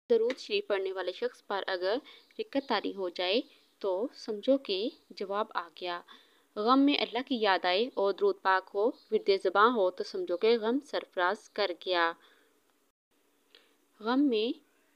درود شریف پڑھنے والے شخص پر اگر رکت طاری ہو جائے تو سمجھو کہ جواب آ گیا۔ غم میں اللہ کی یاد آئے اور درود پاک ہو، ورد زباں ہو تو سمجھو کہ غم سرفراز کر گیا۔ غم میں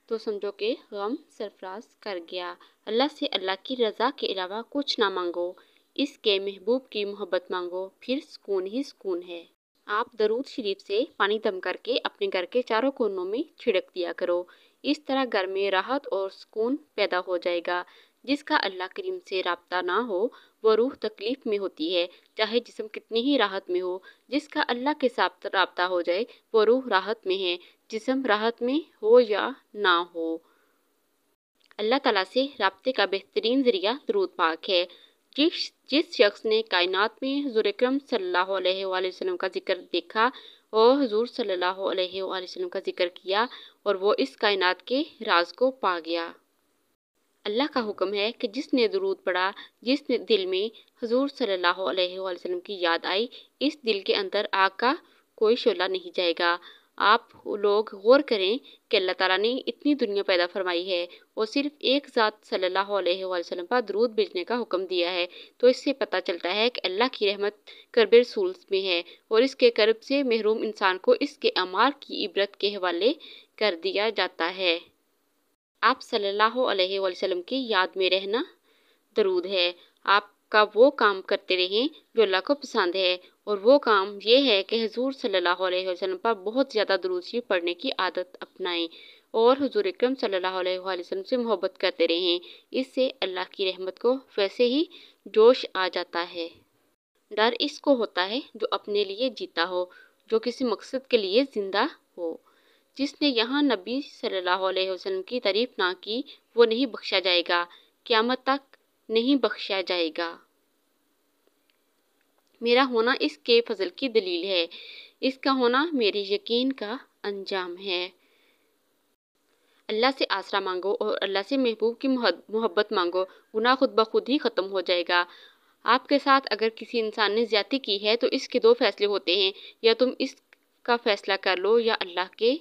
تو سمجھو کہ غم سرفراز کر گیا۔ اللہ سے اللہ کی رضا کے علاوہ کچھ نہ مانگو، اس کے محبوب کی محبت مانگو، پھر سکون ہی سکون ہے۔ آپ درود شریف سے پانی دم کر کے اپنے گھر کے چاروں کونوں میں چھڑک دیا کرو۔ اس طرح گھر میں راحت اور سکون پیدا ہو جائے گا۔ جس کا اللہ کریم سے رابطہ نہ ہو وہ روح تکلیف میں ہوتی ہے، چاہے جسم کتنی ہی راحت میں ہو۔ جس کا اللہ کے ساتھ رابطہ ہو جائے وہ روح راحت میں ہے، جسم راحت میں ہو یا نہ ہو۔ اللہ تعالیٰ سے رابطے کا بہترین ذریعہ درود پاک ہے۔ جس شخص نے کائنات میں حضور اکرم صلی اللہ علیہ وآلہ وسلم کا ذکر دیکھا اور حضور صلی اللہ علیہ وآلہ وسلم کا ذکر کیا اور وہ اس کائنات کے راز کو پا گیا۔ اللہ کا حکم ہے کہ جس نے درود پڑھا، جس نے دل میں حضور صلی اللہ علیہ وآلہ وسلم کی یاد آئی، اس دل کے اندر آگ کا کوئی شعلہ نہیں جائے گا۔ آپ لوگ غور کریں کہ اللہ تعالیٰ نے اتنی دنیا پیدا فرمائی ہے اور صرف ایک ذات صلی اللہ علیہ وآلہ وسلم پر درود بھیجنے کا حکم دیا ہے، تو اس سے پتہ چلتا ہے کہ اللہ کی رحمت کرب رسول میں ہے اور اس کے کرب سے محروم انسان کو اس کے اعمال کی عبرت کے حوالے کر دیا جاتا ہے۔ آپ صلی اللہ علیہ وآلہ وسلم کی یاد میں رہنا درود ہے۔ آپ کا وہ کام کرتے رہیں جو اللہ کو پسند ہے، اور وہ کام یہ ہے کہ حضور صلی اللہ علیہ وسلم پر بہت زیادہ درود شریف پڑھنے کی عادت اپنائیں اور حضور اکرم صلی اللہ علیہ وآلہ وسلم سے محبت کرتے رہیں۔ اس سے اللہ کی رحمت کو ویسے ہی جوش آ جاتا ہے۔ ڈر اس کو ہوتا ہے جو اپنے لیے جیتا ہو، جو کسی مقصد کے لیے زندہ ہو۔ جس نے یہاں نبی صلی اللہ علیہ وسلم کی تعریف نہ کی وہ نہیں بخشا جائے گا، قیامت تک نہیں بخشا جائے گا۔ میرا ہونا اس کے فضل کی دلیل ہے، اس کا ہونا میرے یقین کا انجام ہے۔ اللہ سے آسرا مانگو اور اللہ سے محبوب کی محبت مانگو، گناہ خود بخود ہی ختم ہو جائے گا۔ آپ کے ساتھ اگر کسی انسان نے زیادتی کی ہے تو اس کے دو فیصلے ہوتے ہیں، یا تم اس کا فیصلہ کر لو یا اللہ کے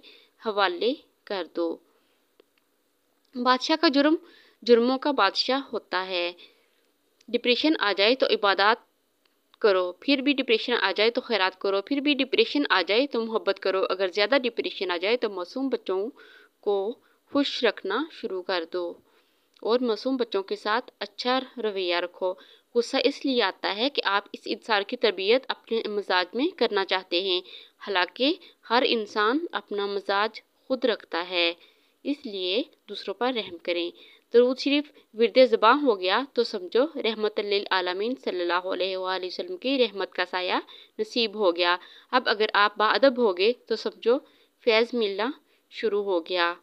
حوالے کر دو۔ بادشاہ کا جرم جرموں کا بادشاہ ہوتا ہے۔ ڈپریشن آ جائے تو عبادات کرو، پھر بھی ڈپریشن آ جائے تو خیرات کرو، پھر بھی ڈپریشن آ جائے تو محبت کرو، اگر زیادہ ڈپریشن آ جائے تو معصوم بچوں کو خوش رکھنا شروع کر دو اور معصوم بچوں کے ساتھ اچھا رویہ رکھو۔ غصہ اس لیے آتا ہے کہ آپ اس انسان کی تربیت اپنے مزاج میں کرنا چاہتے ہیں، حالانکہ ہر انسان اپنا مزاج خود رکھتا ہے، اس لیے دوسروں پر رحم کریں۔ درود شریف ورد زباں ہو گیا تو سمجھو رحمت للعالمین صلی اللہ علیہ وآلہ وسلم کی رحمت کا سایہ نصیب ہو گیا۔ اب اگر آپ باادب ہوگے تو سمجھو فیض ملنا شروع ہو گیا۔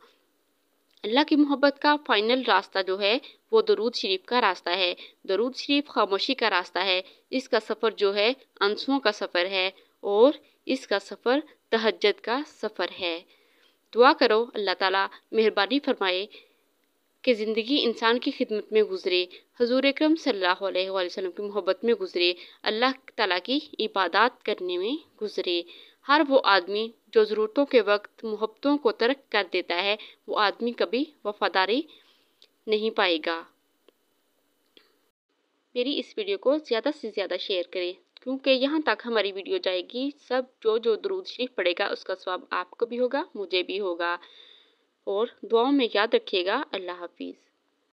اللہ کی محبت کا فائنل راستہ جو ہے وہ درود شریف کا راستہ ہے۔ درود شریف خاموشی کا راستہ ہے۔ اس کا سفر جو ہے آنسوؤں کا سفر ہے اور اس کا سفر تہجد کا سفر ہے۔ دعا کرو اللہ تعالیٰ مہربانی فرمائے کہ زندگی انسان کی خدمت میں گزرے، حضور اکرم صلی اللہ علیہ وآلہ وسلم کی محبت میں گزرے، اللہ تعالیٰ کی عبادات کرنے میں گزرے۔ ہر وہ آدمی جو ضرورتوں کے وقت محبتوں کو ترک کر دیتا ہے وہ آدمی کبھی وفاداری نہیں پائے گا۔ میری اس ویڈیو کو زیادہ سے زیادہ شیئر کریں، کیونکہ یہاں تک ہماری ویڈیو جائے گی سب جو درود شریف پڑھے گا اس کا ثواب آپ کو بھی ہوگا، مجھے بھی ہوگا۔ اور دعاؤں میں یاد رکھیے گا۔ اللہ حافظ۔